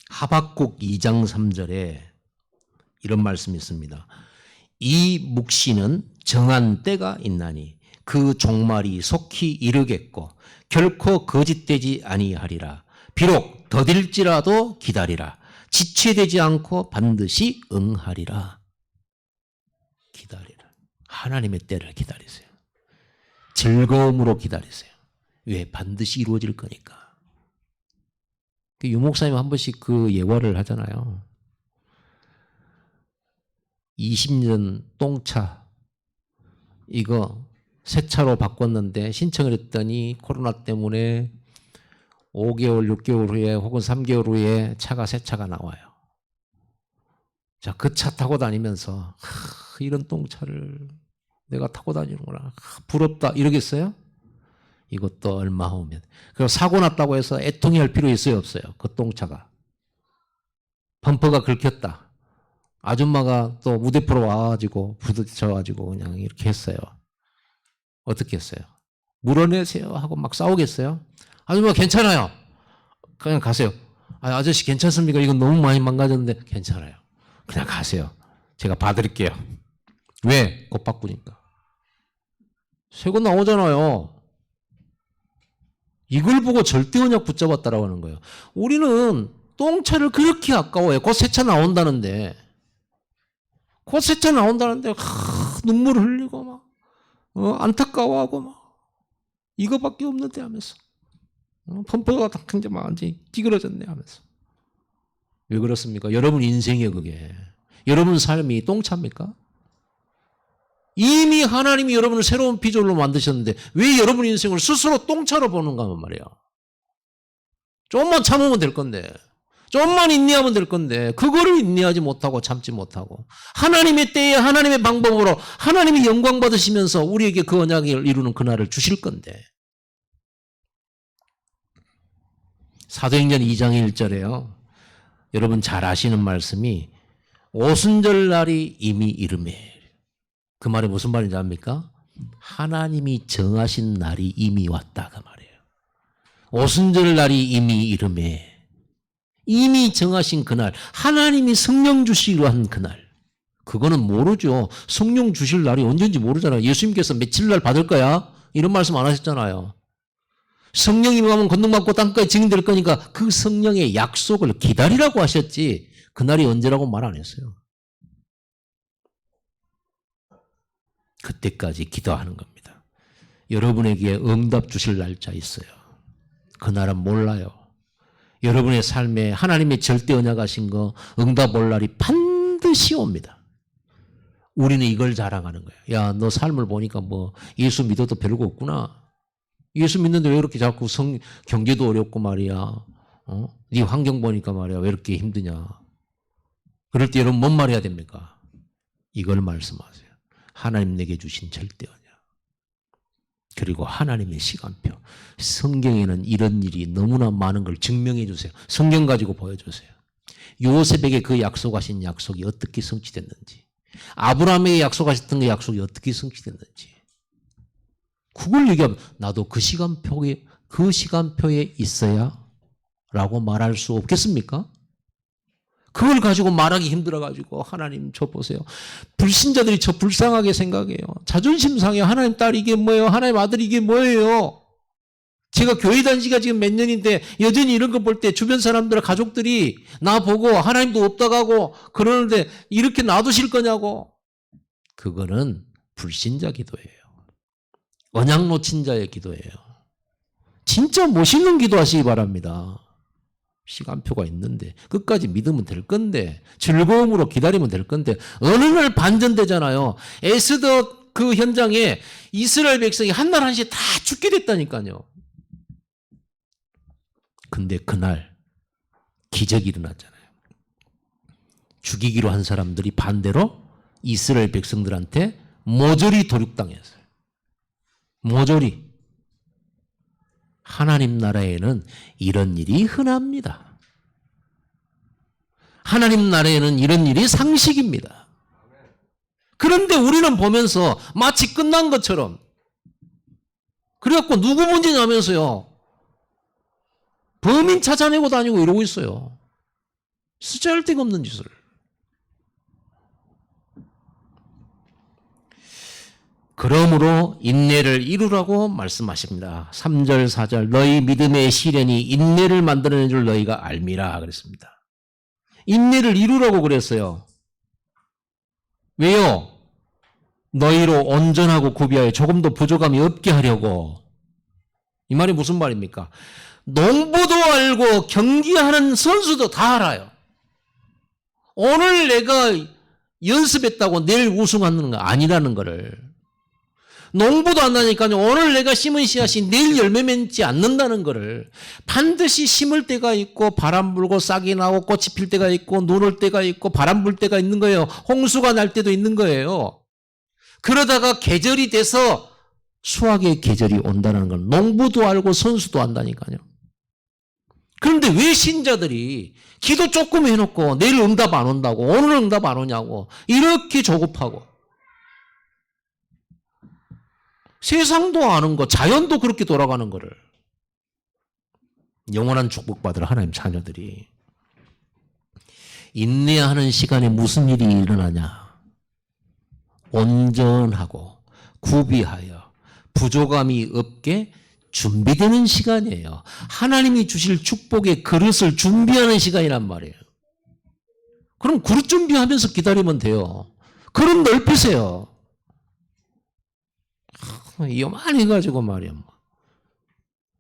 하박국 2장 3절에 이런 말씀이 있습니다. 이 묵시는 정한 때가 있나니 그 종말이 속히 이르겠고 결코 거짓되지 아니하리라. 비록 더딜지라도 기다리라. 지체되지 않고 반드시 응하리라. 기다리라. 하나님의 때를 기다리세요. 즐거움으로 기다리세요. 왜? 반드시 이루어질 거니까. 유목사님 한 번씩 그 예화를 하잖아요. 20년 똥차 이거 새 차로 바꿨는데 신청을 했더니 코로나 때문에 5개월, 6개월 후에 혹은 3개월 후에 새 차가 나와요. 자, 그 차 타고 다니면서 이런 똥차를 내가 타고 다니는구나. 부럽다 이러겠어요? 이것도 얼마 후면. 그리고 사고 났다고 해서 애통해 할 필요 있어요, 없어요? 그 똥차가. 펌프가 긁혔다. 아줌마가 또 무대포로 와가지고 부딪혀가지고 그냥 이렇게 했어요. 어떻게 했어요? 물어내세요 하고 막 싸우겠어요? 아줌마 괜찮아요. 그냥 가세요. 아저씨 괜찮습니까? 이건 너무 많이 망가졌는데 괜찮아요. 그냥 가세요. 제가 봐드릴게요. 왜? 곧 바꾸니까. 새거 나오잖아요. 이걸 보고 절대 언약 붙잡았다라고 하는 거예요. 우리는 똥차를 그렇게 아까워해요. 곧 새 차 나온다는데. 곧 새 차 나온다는데 눈물 흘리고 막 안타까워하고 막 이거밖에 없는데 하면서 펌프가 이제 막 완전히 찌그러졌네 하면서. 왜 그렇습니까? 여러분 인생이에요 그게. 여러분 삶이 똥차입니까? 이미 하나님이 여러분을 새로운 비주얼로 만드셨는데 왜 여러분 인생을 스스로 똥차로 보는가 말이에요. 조금만 참으면 될 건데, 조금만 인내하면 될 건데 그거를 인내하지 못하고 참지 못하고 하나님의 때에 하나님의 방법으로 하나님이 영광 받으시면서 우리에게 그 언약을 이루는 그날을 주실 건데. 사도행전 2장 1절에요. 여러분 잘 아시는 말씀이 오순절 날이 이미 이르매. 그 말이 무슨 말인지 압니까? 하나님이 정하신 날이 이미 왔다 그 말이에요. 오순절 날이 이미 이르매. 이미 정하신 그날, 하나님이 성령 주시기로 한 그날. 그거는 모르죠. 성령 주실 날이 언제인지 모르잖아요. 예수님께서 며칠 날 받을 거야? 이런 말씀 안 하셨잖아요. 성령이 임하면 권능받고 땅까지 증인될 거니까 그 성령의 약속을 기다리라고 하셨지 그날이 언제라고 말 안 했어요. 그때까지 기도하는 겁니다. 여러분에게 응답 주실 날짜 있어요. 그날은 몰라요. 여러분의 삶에 하나님의 절대 언약하신 거 응답 올 날이 반드시 옵니다. 우리는 이걸 자랑하는 거예요. 야, 너 삶을 보니까 뭐 예수 믿어도 별거 없구나. 예수 믿는데 왜 이렇게 자꾸 경제도 어렵고 말이야. 네 환경 보니까 말이야. 왜 이렇게 힘드냐. 그럴 때 여러분 뭔 말해야 됩니까? 이걸 말씀하세요. 하나님 내게 주신 절대 언약. 그리고 하나님의 시간표. 성경에는 이런 일이 너무나 많은 걸 증명해 주세요. 성경 가지고 보여주세요. 요셉에게 그 약속하신 약속이 어떻게 성취됐는지, 아브라함에게 약속하셨던 그 약속이 어떻게 성취됐는지, 그걸 얘기하면 나도 그 시간표에 있어야 라고 말할 수 없겠습니까? 그걸 가지고 말하기 힘들어가지고 하나님 저 보세요. 불신자들이 저 불쌍하게 생각해요. 자존심 상해요. 하나님 딸 이게 뭐예요? 하나님 아들 이게 뭐예요? 제가 교회 다닌 지가 지금 몇 년인데 여전히 이런 거 볼 때 주변 사람들 가족들이 나 보고 하나님도 없다고 하고 그러는데 이렇게 놔두실 거냐고. 그거는 불신자 기도예요. 언약 놓친 자의 기도예요. 진짜 멋있는 기도하시기 바랍니다. 시간표가 있는데 끝까지 믿으면 될 건데 즐거움으로 기다리면 될 건데 어느 날 반전되잖아요. 에스더 그 현장에 이스라엘 백성이 한 날 한시에 다 죽게 됐다니까요. 근데 그날 기적이 일어났잖아요. 죽이기로 한 사람들이 반대로 이스라엘 백성들한테 모조리 도륙당했어요. 모조리. 하나님 나라에는 이런 일이 흔합니다. 하나님 나라에는 이런 일이 상식입니다. 그런데 우리는 보면서 마치 끝난 것처럼 그래갖고 누구 문제냐면서요. 범인 찾아내고 다니고 이러고 있어요. 쓰잘데가 없는 짓을. 그러므로 인내를 이루라고 말씀하십니다. 3절 4절 너희 믿음의 시련이 인내를 만들어낸 줄 너희가 알미라 그랬습니다. 인내를 이루라고 그랬어요. 왜요? 너희로 온전하고 구비하여 조금도 부족함이 없게 하려고. 이 말이 무슨 말입니까? 농부도 알고 경기하는 선수도 다 알아요. 오늘 내가 연습했다고 내일 우승하는 거 아니라는 거를. 농부도 안다니까요. 오늘 내가 심은 씨앗이 내일 열매 맺지 않는다는 거를. 반드시 심을 때가 있고 바람 불고 싹이 나고 꽃이 필 때가 있고 눈 올 때가 있고 바람 불 때가 있는 거예요. 홍수가 날 때도 있는 거예요. 그러다가 계절이 돼서 수학의 계절이 온다는 걸 농부도 알고 선수도 안다니까요. 그런데 왜 신자들이 기도 조금 해놓고 내일 응답 안 온다고, 오늘 응답 안 오냐고 이렇게 조급하고, 세상도 아는 거, 자연도 그렇게 돌아가는 거를, 영원한 축복받을 하나님 자녀들이 인내하는 시간에 무슨 일이 일어나냐? 온전하고 구비하여 부족함이 없게 준비되는 시간이에요. 하나님이 주실 축복의 그릇을 준비하는 시간이란 말이에요. 그럼 그릇 준비하면서 기다리면 돼요. 그릇 넓히세요. 요만해가지고 말이야.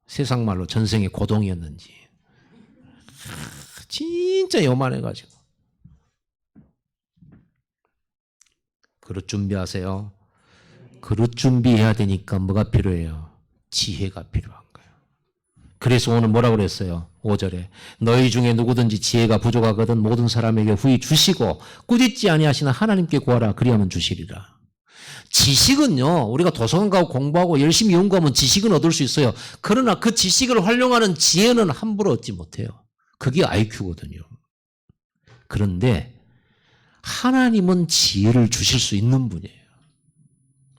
세상 말로 전생에 고동이었는지. 진짜 요만해가지고. 그릇 준비하세요. 그릇 준비해야 되니까 뭐가 필요해요? 지혜가 필요한 거예요. 그래서 오늘 뭐라고 그랬어요? 5절에 너희 중에 누구든지 지혜가 부족하거든 모든 사람에게 후히 주시고 꾸짖지 아니하시는 하나님께 구하라 그리하면 주시리라. 지식은요, 우리가 도서관 가고 공부하고 열심히 연구하면 지식은 얻을 수 있어요. 그러나 그 지식을 활용하는 지혜는 함부로 얻지 못해요. 그게 IQ거든요. 그런데 하나님은 지혜를 주실 수 있는 분이에요.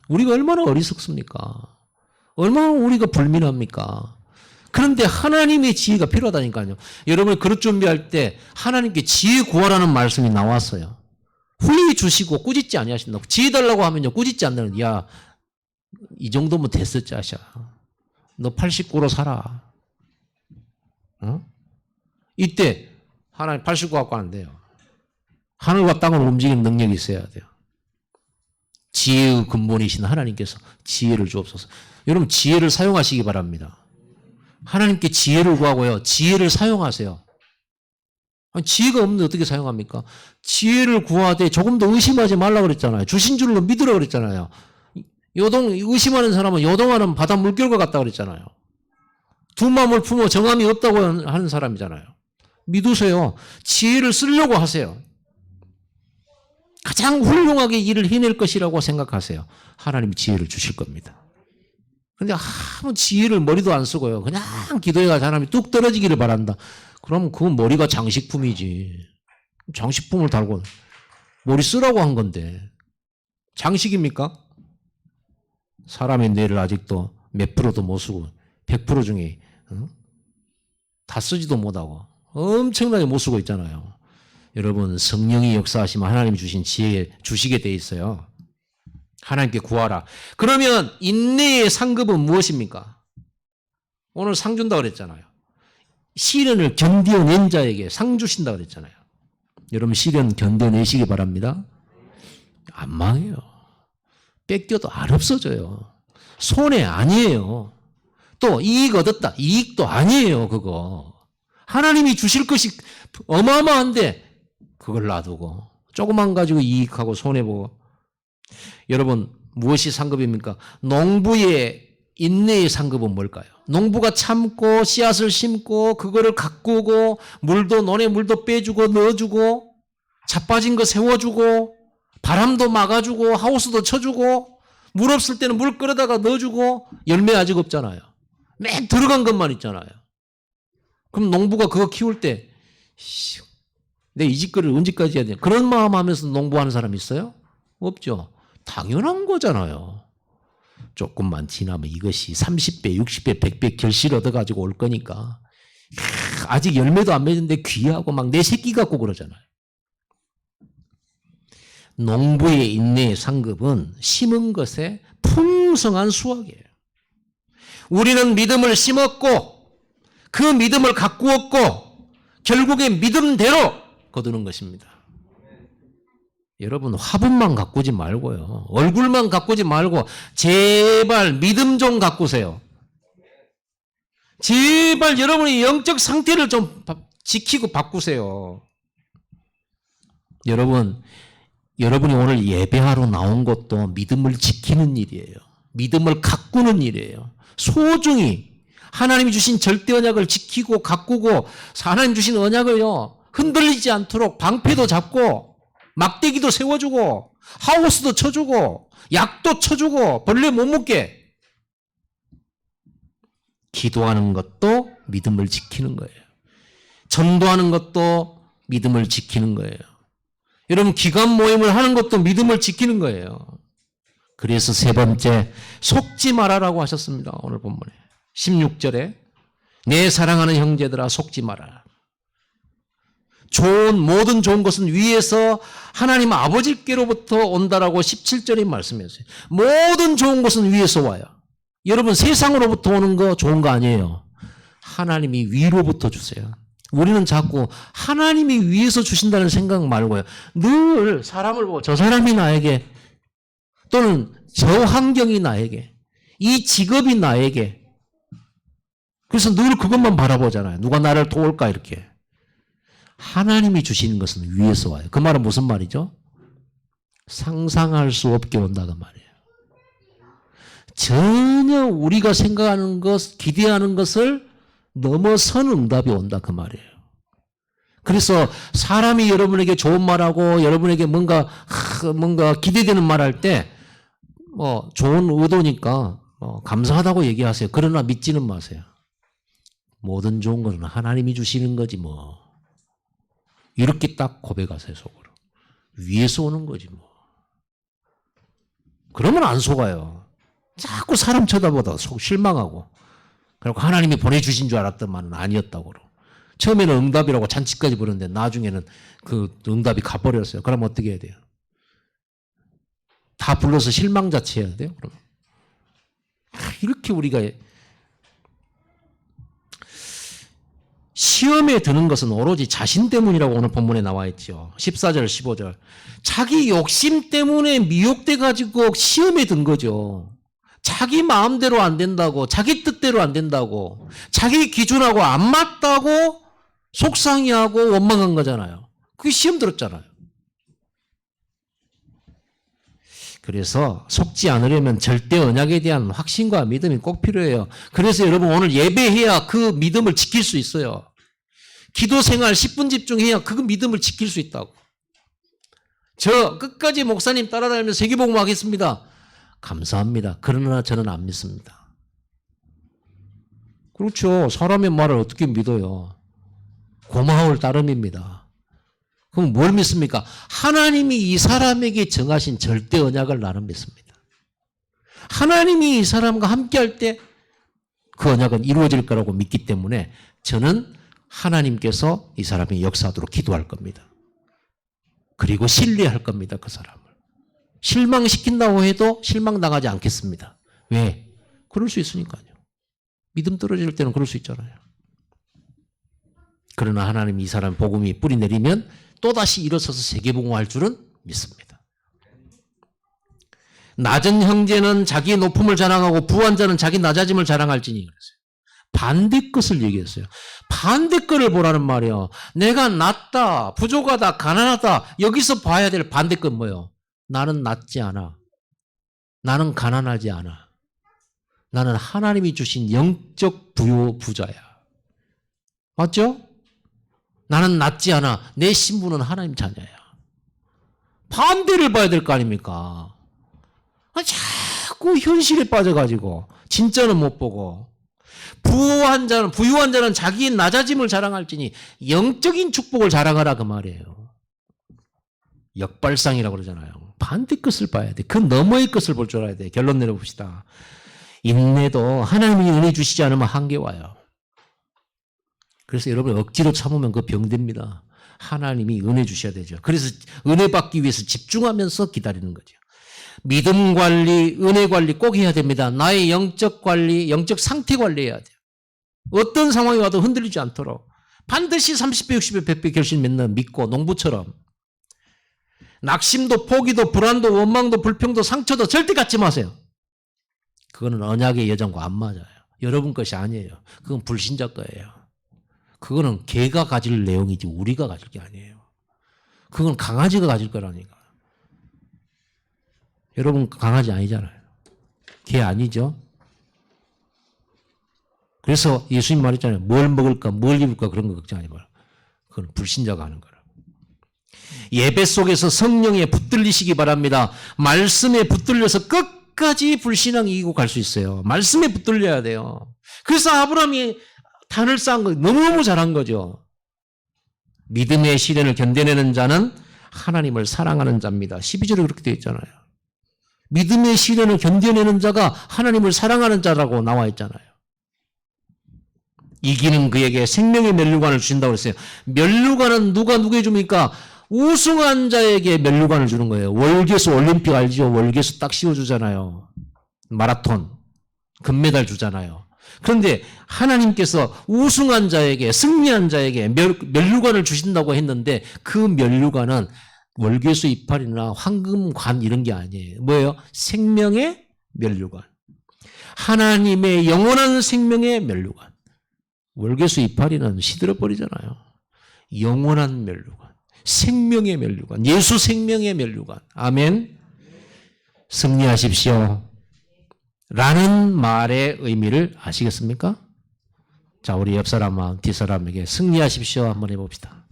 우리가 얼마나 어리석습니까? 얼마나 우리가 불민합니까? 그런데 하나님의 지혜가 필요하다니까요. 여러분 그릇 준비할 때 하나님께 지혜 구하라는 말씀이 나왔어요. 후히 주시고 꾸짖지 아니하신다고. 지혜 달라고 하면요, 꾸짖지 않는. 야, 이 정도면 됐어 짜샤. 너 89로 살아. 어? 이때 하나님 89 갖고 안 돼요. 하늘과 땅을 움직이는 능력이 있어야 돼요. 지혜의 근본이신 하나님께서 지혜를 주옵소서. 여러분 지혜를 사용하시기 바랍니다. 하나님께 지혜를 구하고요. 지혜를 사용하세요. 아니, 지혜가 없는데 어떻게 사용합니까? 지혜를 구하되 조금 더 의심하지 말라 그랬잖아요. 주신 줄로 믿으라 그랬잖아요. 의심하는 사람은 요동하는 바다 물결과 같다 그랬잖아요. 두 마음을 품어 정함이 없다고 하는 사람이잖아요. 믿으세요. 지혜를 쓰려고 하세요. 가장 훌륭하게 일을 해낼 것이라고 생각하세요. 하나님 지혜를 주실 겁니다. 근데 아무 지혜를 머리도 안 쓰고요. 그냥 기도해가 하나님이 뚝 떨어지기를 바란다. 그럼 그 머리가 장식품이지. 장식품을 달고 머리 쓰라고 한 건데 장식입니까? 사람의 뇌를 아직도 몇 프로도 못 쓰고 100% 중에 다 쓰지도 못하고 엄청나게 못 쓰고 있잖아요. 여러분 성령이 역사하시면 하나님이 주신 지혜 주시게 돼 있어요. 하나님께 구하라. 그러면 인내의 상급은 무엇입니까? 오늘 상 준다고 그랬잖아요. 시련을 견뎌낸 자에게 상 주신다 그랬잖아요. 여러분 시련 견뎌내시기 바랍니다. 안 망해요. 뺏겨도 안 없어져요. 손해 아니에요. 또 이익 얻었다. 이익도 아니에요. 그거. 하나님이 주실 것이 어마어마한데 그걸 놔두고 조금만 가지고 이익하고 손해보고. 여러분 무엇이 상급입니까? 농부의 인내의 상급은 뭘까요? 농부가 참고 씨앗을 심고 그거를 가꾸고 물도 논에 물도 빼주고 넣어주고 자빠진 거 세워주고 바람도 막아주고 하우스도 쳐주고 물 없을 때는 물 끌어다가 넣어주고 열매 아직 없잖아요. 맨 들어간 것만 있잖아요. 그럼 농부가 그거 키울 때 내 이 짓거리를 언제까지 해야 되냐 그런 마음 하면서 농부하는 사람 있어요? 없죠. 당연한 거잖아요. 조금만 지나면 이것이 30배, 60배, 100배 결실 얻어가지고 올 거니까. 아직 열매도 안 맺는데 귀하고 막 내 새끼 같고 그러잖아요. 농부의 인내의 상급은 심은 것에 풍성한 수확이에요. 우리는 믿음을 심었고 그 믿음을 가꾸었고 결국에 믿음대로 거두는 것입니다. 여러분 화분만 가꾸지 말고요. 얼굴만 가꾸지 말고 제발 믿음 좀 가꾸세요. 제발 여러분의 영적 상태를 좀 지키고 바꾸세요. 여러분이 오늘 예배하러 나온 것도 믿음을 지키는 일이에요. 믿음을 가꾸는 일이에요. 소중히 하나님이 주신 절대 언약을 지키고 가꾸고 하나님 주신 언약을요 흔들리지 않도록 방패도 잡고 막대기도 세워주고 하우스도 쳐주고 약도 쳐주고 벌레 못 먹게 기도하는 것도 믿음을 지키는 거예요. 전도하는 것도 믿음을 지키는 거예요. 여러분 기관 모임을 하는 것도 믿음을 지키는 거예요. 그래서 세 번째 속지 말아라고 하셨습니다. 오늘 본문에 16절에 내 사랑하는 형제들아 속지 마라. 모든 좋은 것은 위에서 하나님 아버지께로부터 온다라고 17절에 말씀했어요. 모든 좋은 것은 위에서 와요. 여러분 세상으로부터 오는 거 좋은 거 아니에요. 하나님이 위로부터 주세요. 우리는 자꾸 하나님이 위에서 주신다는 생각 말고요. 늘 사람을 보고 저 사람이 나에게 또는 저 환경이 나에게 이 직업이 나에게 그래서 늘 그것만 바라보잖아요. 누가 나를 도울까 이렇게. 하나님이 주시는 것은 위에서 와요. 그 말은 무슨 말이죠? 상상할 수 없게 온다 그 말이에요. 전혀 우리가 생각하는 것, 기대하는 것을 넘어선 응답이 온다 그 말이에요. 그래서 사람이 여러분에게 좋은 말하고 여러분에게 뭔가 기대되는 말할 때 좋은 의도니까 감사하다고 얘기하세요. 그러나 믿지는 마세요. 모든 좋은 것은 하나님이 주시는 거지 뭐. 이렇게 딱 고백하세요 속으로. 위에서 오는 거지 뭐. 그러면 안 속아요. 자꾸 사람 쳐다보다가 속 실망하고 그리고 하나님이 보내주신 줄 알았더만은 아니었다고. 처음에는 응답이라고 잔치까지 부르는데 나중에는 그 응답이 가버렸어요. 그럼 어떻게 해야 돼요? 다 불러서 실망 자체해야 돼요. 그러면 이렇게 우리가 시험에 드는 것은 오로지 자신 때문이라고 오늘 본문에 나와 있죠. 14절 15절 자기 욕심 때문에 미혹돼 가지고 시험에 든 거죠. 자기 마음대로 안 된다고 자기 뜻대로 안 된다고 자기 기준하고 안 맞다고 속상해하고 원망한 거잖아요. 그게 시험 들었잖아요. 그래서 속지 않으려면 절대 언약에 대한 확신과 믿음이 꼭 필요해요. 그래서 여러분 오늘 예배해야 그 믿음을 지킬 수 있어요. 기도 생활 10분 집중해야 그 믿음을 지킬 수 있다고. 저 끝까지 목사님 따라다니면서 세계복음 하겠습니다. 감사합니다. 그러나 저는 안 믿습니다. 그렇죠. 사람의 말을 어떻게 믿어요? 고마울 따름입니다. 그럼 뭘 믿습니까? 하나님이 이 사람에게 정하신 절대 언약을 나는 믿습니다. 하나님이 이 사람과 함께할 때 그 언약은 이루어질 거라고 믿기 때문에 저는 하나님께서 이 사람이 역사하도록 기도할 겁니다. 그리고 신뢰할 겁니다. 그 사람을. 실망시킨다고 해도 실망당하지 않겠습니다. 왜? 그럴 수 있으니까요. 믿음 떨어질 때는 그럴 수 있잖아요. 그러나 하나님 이 사람 복음이 뿌리 내리면 또다시 일어서서 세계복음할 줄은 믿습니다. 낮은 형제는 자기의 높음을 자랑하고 부한 자는 자기 낮아짐을 자랑할지니 그랬어요. 반대 것을 얘기했어요. 반대 것을 보라는 말이에요. 내가 낮다, 부족하다, 가난하다 여기서 봐야 될 반대 것 뭐예요? 나는 낮지 않아. 나는 가난하지 않아. 나는 하나님이 주신 영적 부자야. 맞죠? 나는 낮지 않아. 내 신분은 하나님 자녀야. 반대를 봐야 될 거 아닙니까? 자꾸 현실에 빠져가지고 진짜는 못 보고 부유한 자는 자기의 낮아짐을 자랑할지니 영적인 축복을 자랑하라 그 말이에요. 역발상이라고 그러잖아요. 반대 것을 봐야 돼. 그 너머의 것을 볼 줄 알아야 돼. 결론 내려봅시다. 인내도 하나님이 은혜 주시지 않으면 한계 와요. 그래서 여러분 억지로 참으면 그 병됩니다. 하나님이 은혜 주셔야 되죠. 그래서 은혜 받기 위해서 집중하면서 기다리는 거죠. 믿음 관리, 은혜 관리 꼭 해야 됩니다. 나의 영적 관리, 영적 상태 관리해야 돼요. 어떤 상황이 와도 흔들리지 않도록 반드시 30배, 60배, 100배 결실 맺는 믿고 농부처럼 낙심도 포기도 불안도 원망도 불평도 상처도 절대 갖지 마세요. 그거는 언약의 여정과 안 맞아요. 여러분 것이 아니에요. 그건 불신자 거예요. 그거는 개가 가질 내용이지 우리가 가질 게 아니에요. 그건 강아지가 가질 거라니까. 여러분 강아지 아니잖아요. 개 아니죠. 그래서 예수님 말했잖아요. 뭘 먹을까 뭘 입을까 그런 거 걱정하지 마라. 그건 불신자가 하는 거라. 예배 속에서 성령에 붙들리시기 바랍니다. 말씀에 붙들려서 끝까지 불신앙 이기고 갈 수 있어요. 말씀에 붙들려야 돼요. 그래서 아브라함이 단을 쌓은 거 너무너무 잘한 거죠. 믿음의 시련을 견뎌내는 자는 하나님을 사랑하는 자입니다. 12절에 그렇게 되어 있잖아요. 믿음의 시련을 견뎌내는 자가 하나님을 사랑하는 자라고 나와 있잖아요. 이기는 그에게 생명의 면류관을 주신다고 했어요. 면류관은 누가 누구에게 줍니까? 우승한 자에게 면류관을 주는 거예요. 월계수 올림픽 알죠? 월계수 딱 씌워주잖아요. 마라톤 금메달 주잖아요. 그런데 하나님께서 우승한 자에게 승리한 자에게 면류관을 주신다고 했는데 그 면류관은 월계수 이파리나 황금관 이런 게 아니에요. 뭐예요? 생명의 면류관. 하나님의 영원한 생명의 면류관. 월계수 이파리는 시들어버리잖아요. 영원한 면류관. 생명의 면류관. 예수 생명의 면류관. 아멘. 승리하십시오. 라는 말의 의미를 아시겠습니까? 자, 우리 옆 사람과 뒷 사람에게 승리하십시오 한번 해봅시다.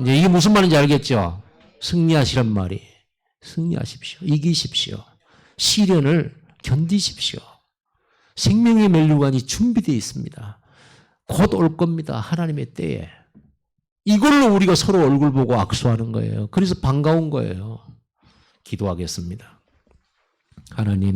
이제 이게 무슨 말인지 알겠죠? 승리하시란 말이 승리하십시오. 이기십시오. 시련을 견디십시오. 생명의 면류관이 준비되어 있습니다. 곧 올 겁니다. 하나님의 때에. 이걸로 우리가 서로 얼굴 보고 악수하는 거예요. 그래서 반가운 거예요. 기도하겠습니다. 하나님.